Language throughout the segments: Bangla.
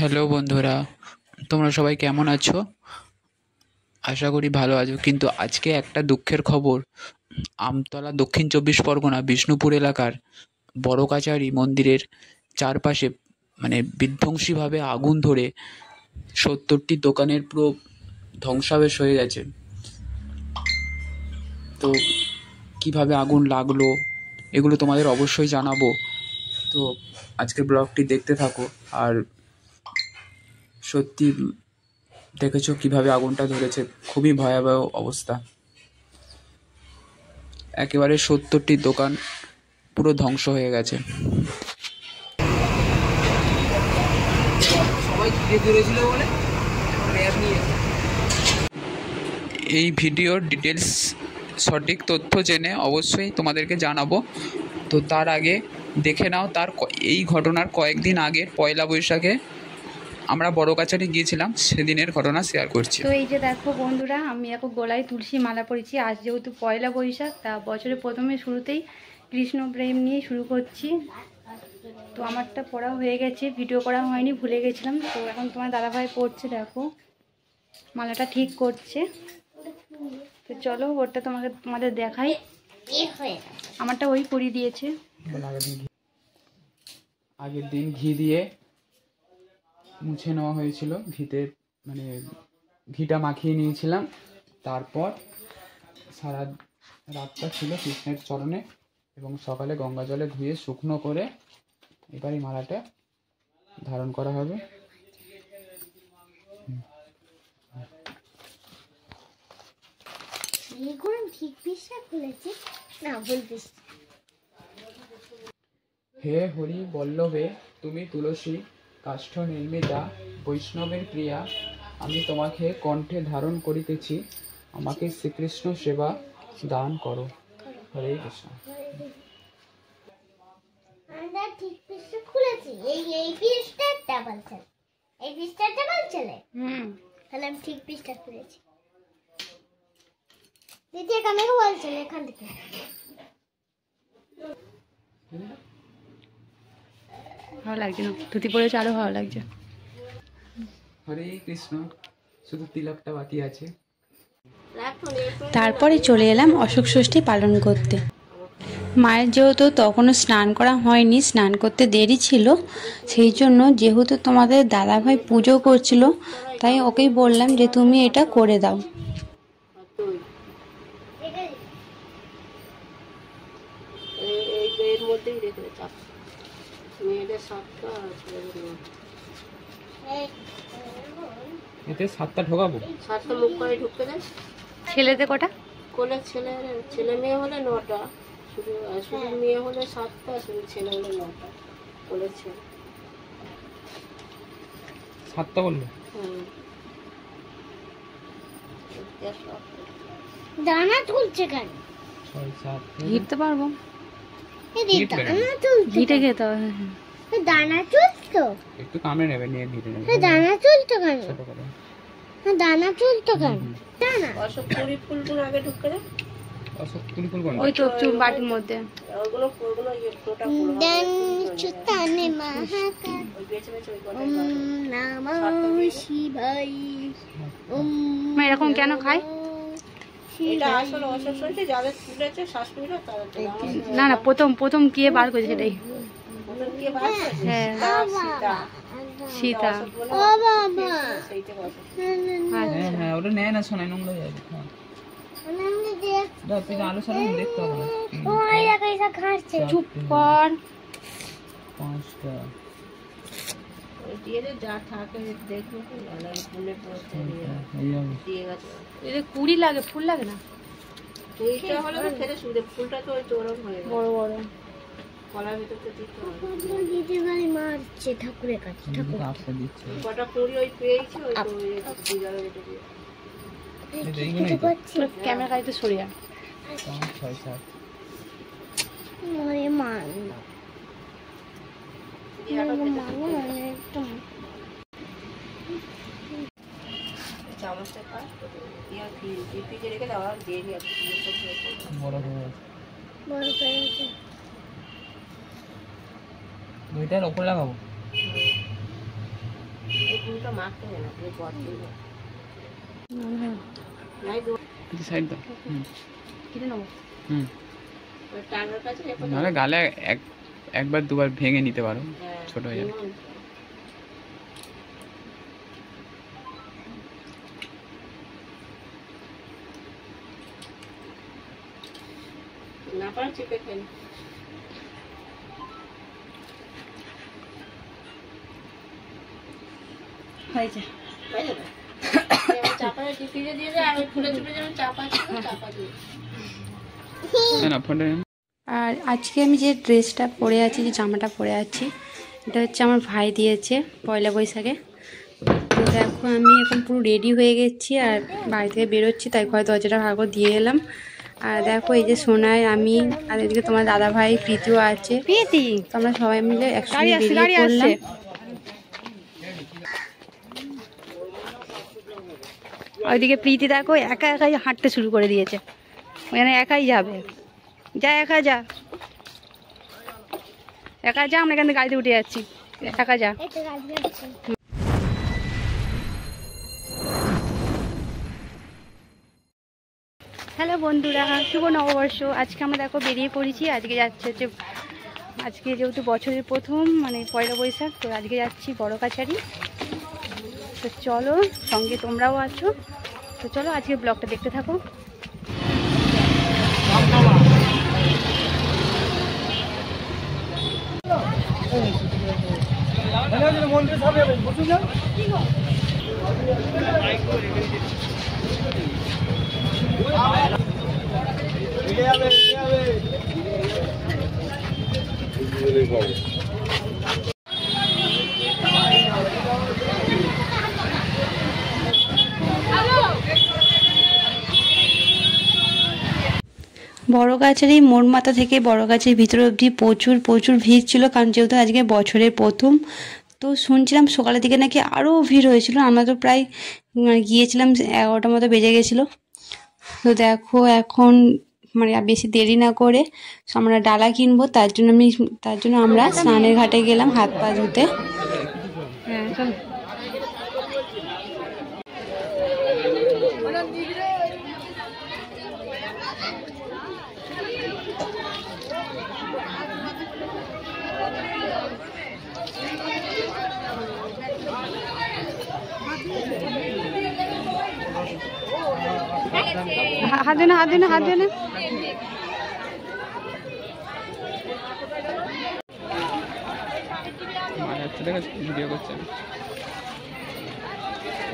হ্যালো বন্ধুরা, তোমরা সবাই কেমন আছো? আশা করি ভালো আছো। কিন্তু আজকে একটা দুঃখের খবর। আমতলা দক্ষিণ 24 পরগনা বিষ্ণুপুর এলাকার বড় কাচারি মন্দিরের চারপাশে বিধ্বংসীভাবে আগুন ধরে 70টি দোকানের পুরো ধ্বংসাবশেষ হয়ে গেছে। তো কিভাবে আগুন লাগলো এগুলো তোমাদের অবশ্যই জানাবো। তো আজকের ব্লগটি দেখতে থাকো। আর সত্যি দেখেছো কিভাবে আগুনটা ধরেছে, খুবই ভয়াবহ অবস্থা। একেবারে 70টি দোকান পুরো ধ্বংস হয়ে গেছে। এই ভিডিওর ডিটেলস সঠিক তথ্য জেনে অবশ্যই তোমাদেরকে জানাবো। তো তার আগে দেখে নাও এই ঘটনার কয়েকদিন আগের পয়লা বৈশাখে আমরা বড় কাছারি গিয়েছিলাম, সেদিনের ঘটনা শেয়ার করছি। তো এই যে দেখো বন্ধুরা, আমি এখন গলায় তুলসী মালা পরেছি। আজ যেহেতু পয়লা বৈশাখ, তা বছরের প্রথমে শুরুতেই কৃষ্ণ প্রেম নিয়ে শুরু করছি। তো আমারটা পড়া হয়ে গেছে, ভিডিও করা হয়নি, ভুলে গেছিলাম। তো এখন তোমার দাদাভাই পড়ছে, দেখো মালাটা ঠিক করছে। তো চলো ওটা তোমাদের দেখাই। আমারটা ওই পরিয়ে দিয়েছে। আগের দিন ঘি দিয়ে মুছে নেওয়া হয়েছিল, ঘিটা মাখিয়ে নিয়েছিলাম। তারপর সারা রাতটা ছিল কৃষ্ণের চরণে এবং সকালে গঙ্গা জলে ধুয়ে শুকনো করে এবার এই মালাটা ধারণ করা হবে। হে হরি বল্লভে তুমি তুলসী কাষ্ঠ নির্মিতা বৈষ্ণবের প্রিয়া, আমি তোমাকে কণ্ঠে ধারণ করিতেছি, আমাকে শ্রীকৃষ্ণ সেবা দান করো। হরে কৃষ্ণ। তাহলে আমি ঠিক পৃষ্ঠা খুলেছি। দিদি এখানে বলছে এখান থেকে ভালো লাগছে না? ধুতি পরেছে, আরো ভালো লাগছে। হরে কৃষ্ণ। শুধু তিলকটা বাকি আছে। তারপরে চলে এলাম অশোক ষষ্ঠী পালন করতে। মায়ের যেহেতু তখনও স্নান করা হয়নি, স্নান করতে দেরি ছিল, সেই জন্য যেহেতু তোমাদের দাদাভাই পুজো করছিল, তাই ওকেই বললাম যে তুমি এটা করে দাও। এতে 7টা ঢোকাবো। 7টা মুখ করে ঢুকতে দেয়। ছেলেতে কটা? কোলে ছেলে মেয়ে হলে 9টা, শুধু মেয়ে হলে 7টা, শুধু ছেলে হলে 9টা। কোলে ছেলে 7টা বললো। দানা তুলছে কেন? 6 7 ঘিরতে পারবো, ঘিটে খেতে হবে। দানা চুলতো একটু কামড়ে নেবে, নিয়ে ধীরে নেবে। দানা চুলতো কেন? ছোট করে দানা চুলতো কেন? দানা অশোক কুড়ি ফুলগুলো আগে ঢুকে দেয়। অশোক কুড়ি ফুল কোন? ওই তো বাটির মধ্যে ওগুলো ফোটা পুরো দেন চুতানে মহাকাল ওই বেঁচে ওই কথা নমঃ শিবায়। মা এরকম কেন খায়? এটা আসলে অশোক সইতে যাদের ফুলেছে শাশুড়িরা তারা না না, প্রথম কে বার করেছে সেটাই। কে বার করেছে? হ্যাঁ, সীতা। ও বাবা সেইটা কথা। হ্যাঁ হ্যাঁ, ওটা নেয় না, শোনায় নোংরা যায়। হ্যাঁ তুই আলো সারা দেখতে হবে না। ও আইলা কইসা খাচ্ছে। চুপ কর। 5টা ওই দিয়ে যা থাকে দেখো ভালো ফুলে পড়তে দিয়ে গেছে। এর কুড়ি লাগে, ফুল লাগে না। কুড়িটা হলে তো ফেলে শুধু ফুলটা তো ওই তোরম হয়ে গেল বড় বড় কলার ভিতর তো দিতে হবে। দিদি ভাই মারছে ঠাকুরের কাছে। ঠাকুর আস্তে দিচ্ছে। কটা কুড়ি ওই পেয়েছি, ওই তো পূজার এটা দিয়ে ক্যামেরা গাড়িতে সরিয়া 5 6 7 মরে মান না চামচটা খা ইয়া ফ্রিজে রেখে দাও। আর দিয়ে দিয়ে বড় হয়ে গেছে। বড় হয়ে গেছে। দুইটার উপর লাগাবো। সাইড দাও। কিনে নেবো। নাহলে গালে একবার দুবার ভেঙে নিতে পারো, ছোট হয়ে যাবে। না পারে চেপে খেন হয়েছে। চাপা টিপিয়ে দিয়ে যায়, আমি ফুলে চুপে যেমন চাপা ছিল চাপা দিয়ে। না ফোনটা আর আজকে আমি যে ড্রেসটা পরে আছি, যে জামাটা পরে আছি, এটা হচ্ছে আমার ভাই দিয়েছে পয়লা বৈশাখে। তো দেখো আমি এখন পুরো রেডি হয়ে গেছি আর বাড়ি থেকে বেরোচ্ছি, তাই ঘরে দরজাটা ভালো করে দিয়ে এলাম। আর দেখো এই যে সোনাই, আমি আর এদিকে তোমার দাদা ভাই প্রীতিও আছে। প্রীতি তো আমরা সবাই মিলে একসঙ্গে বেরিয়ে পড়লাম। ওইদিকে প্রীতি দেখো একা একাই হাঁটতে শুরু করে দিয়েছে, ওখানে একাই যাবে। যা একা যা, একা যা, আমরা এখান থেকে গাড়িতে উঠে যাচ্ছি, একা যা। হ্যালো বন্ধুরা, শুভ নববর্ষ। আজকে আমরা দেখো বেরিয়ে পড়েছি, আজকে যাচ্ছে হচ্ছে, আজকে যেহেতু বছরের প্রথম মানে পয়লা বৈশাখ, তো আজকে যাচ্ছি বড় কাছারি। তো চলো, সঙ্গে তোমরাও আছো, তো চলো আজকে ব্লগটা দেখতে থাকো। বড় গাছের এই মোড় মাথা থেকে বড় গাছের ভিতরে অবধি প্রচুর প্রচুর ভিড় ছিল, কারণ যেহেতু আজকে বছরের প্রথম। তো শুনছিলাম সকালের দিকে নাকি আরও ভিড় হয়েছিল, আমরা তো প্রায় গিয়েছিলাম 11টার মতো বেজে গেছিলো। তো দেখো এখন মানে বেশি দেরি না করে আমরা ডালা কিনবো, তার জন্য আমরা স্নানের ঘাটে গেলাম হাত পা ধুতে। হ্যাঁ চলো। হাত দেনা, হাত দেনা, হাত দেনা। ভিডিও করছে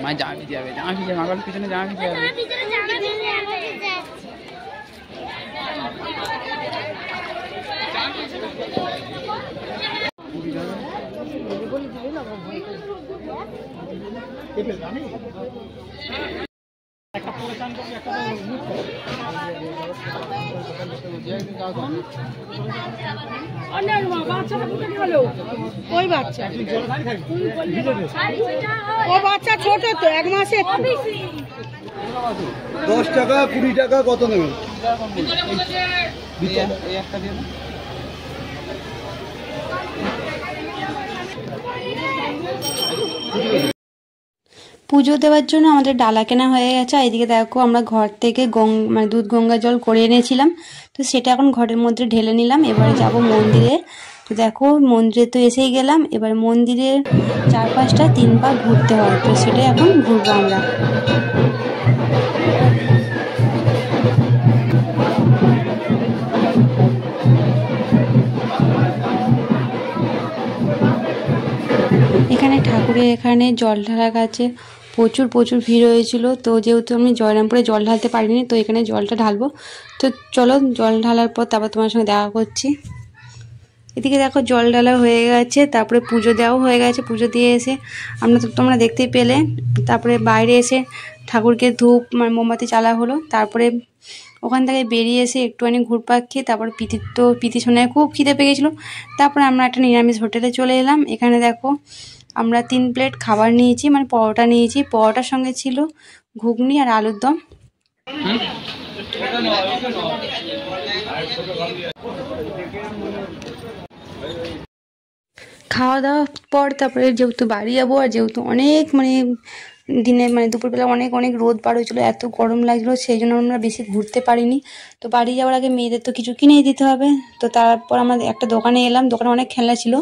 মা, জামা ভিজে যাবে, জামা ভিজে, মাগল পিছনে জামা ভিজে যাবে। ওই বাচ্চা, ও বাচ্চা ছোট তো, 1 মাসে। 10 টাকা 20 টাকা কত নেবেন? এই একটা দিয়ে পুজো দেওয়ার জন্য আমাদের ডালা কেনা হয়ে গেছে। এদিকে দেখো আমরা ঘর থেকে মানে দুধ গঙ্গা জল করে এনেছিলাম, তো সেটা এখন ঘরের মধ্যে ঢেলে নিলাম। এবারে যাব মন্দিরে। তো দেখো মন্দিরে তো এসেই গেলাম, এবার মন্দিরের 4-5টা 3 পা ঘুরতে হয়, তো সেটাই এখন ঘুরবো আমরা। এখানে ঠাকুরের এখানে জল ঢালার কাছে প্রচুর প্রচুর ভিড় হয়েছিল। তো যেহেতু আমি জয়রামপুরে জল ঢালতে পারিনি, তো এখানে জলটা ঢালবো। তো চলো জল ঢালার পর তারপর তোমার সঙ্গে দেখা করছি। এদিকে দেখো জল ঢালা হয়ে গেছে, তারপরে পুজো দেওয়াও হয়ে গেছে। পুজো দিয়ে এসে তোমরা দেখতেই পেলে, তারপরে বাইরে এসে ঠাকুরকে ধূপ মোমবাতি জ্বালা হলো। তারপরে ওখান থেকে বেরিয়ে এসে একটুখানি ঘুরপাক খেয়ে তারপর প্রীতি সোনায় খুব খিদে পেয়ে গেছিলো। তারপরে আমরা একটা নিরামিষ হোটেলে চলে এলাম। এখানে দেখো আমরা 3 প্লেট খাবার নিয়েছি, মানে পরোটা নিয়েছি। পরোটার সঙ্গে ছিল ঘুগনি আর আলুর দম। খাওয়া দাওয়ার পর তারপরে যেহেতু বাড়ি যাবো, আর যেহেতু অনেক দিনে দুপুরবেলা অনেক অনেক রোদ বার হয়েছিলো, এত গরম লাগছিলো, সেই জন্য আমরা বেশি ঘুরতে পারিনি। তো বাড়ি যাওয়ার আগে মেয়েদের তো কিছু কিনেই দিতে হবে। তো তারপর আমরা একটা দোকানে এলাম, দোকানে অনেক খেলনা ছিল,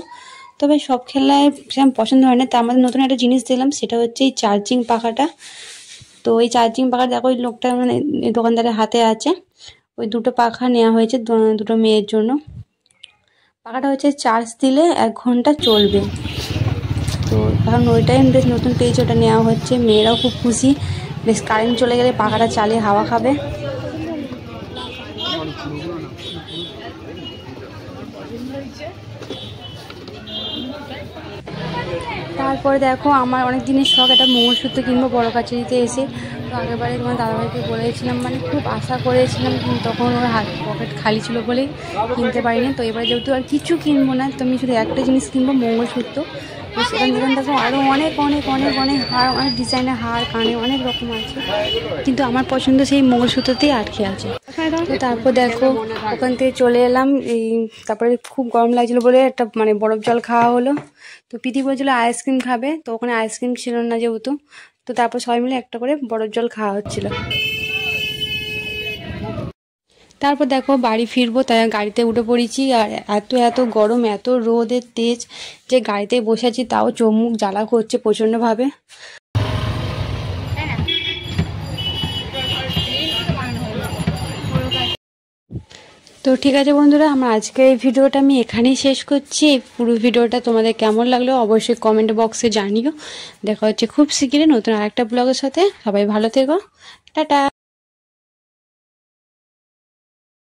তবে সব খেলনায় সেরকম পছন্দ হয় না। তা আমাদের নতুন একটা জিনিস দিলাম, সেটা হচ্ছে এই চার্জিং পাখাটা। তো এই চার্জিং পাখা দেখো ওই লোকটা দোকানদারের হাতে আছে, ওই দুটো পাখা নেওয়া হয়েছে দুটো মেয়ের জন্য। পাখাটা হচ্ছে চার্জ দিলে 1 ঘন্টা চলবে। তো এখন ওইটাই বেশ নতুন পেয়েছে, ওটা নেওয়া হচ্ছে। মেয়েরাও খুব খুশি, বেশ কারেন্ট চলে গেলে পাখাটা চালিয়ে হাওয়া খাবে। তারপরে দেখো আমার অনেক দিনের শখ, একটা মঙ্গলসূত্র কিনবো বড় কাছারিতে এসে। তো আগেরবারে তোমার দাদাভাইকে বলেছিলাম, খুব আশা করেছিলাম, কিন্তু তখন ওর পকেট খালি ছিল বলেই কিনতে পারিনি। তো এবারে যেহেতু আর কিছু কিনবো না, তো আমি শুধু একটা জিনিস কিনবো, মঙ্গলসূত্র। তো সেখান দেখো আরও অনেক অনেক অনেক অনেক হার, অনেক ডিজাইনের হার, কানে অনেক রকম আছে, কিন্তু আমার পছন্দ সেই মঙ্গলসূত্রতেই আটকে আছে। তো তারপর দেখো ওখান থেকে চলে এলাম। তারপরে খুব গরম লাগছিলো বলে একটা বরফ জল খাওয়া হলো। তো পিতি বলছিল আইসক্রিম খাবে, তো ওখানে আইসক্রিম ছিল না যেহেতু, তো তারপর সবাই মিলে একটা করে বরফ জল খাওয়া হচ্ছিল। তারপর দেখো বাড়ি ফিরবো, তাই গাড়িতে উঠে পড়েছি। আর এত এত গরম, এত রোদের তেজ, যে গাড়িতে বসে আছি তাও চোখ মুখ জ্বালা করছে প্রচণ্ডভাবে। তো ঠিক আছে বন্ধুরা, আমার আজকের এই ভিডিওটা আমি এখানেই শেষ করছি। পুরো ভিডিওটা তোমাদের কেমন লাগলো অবশ্যই কমেন্ট বক্সে জানিও। দেখা হচ্ছে খুব শিগগিরই নতুন আরেকটা ব্লগের সাথে। সবাই ভালো থেকো, টাটা।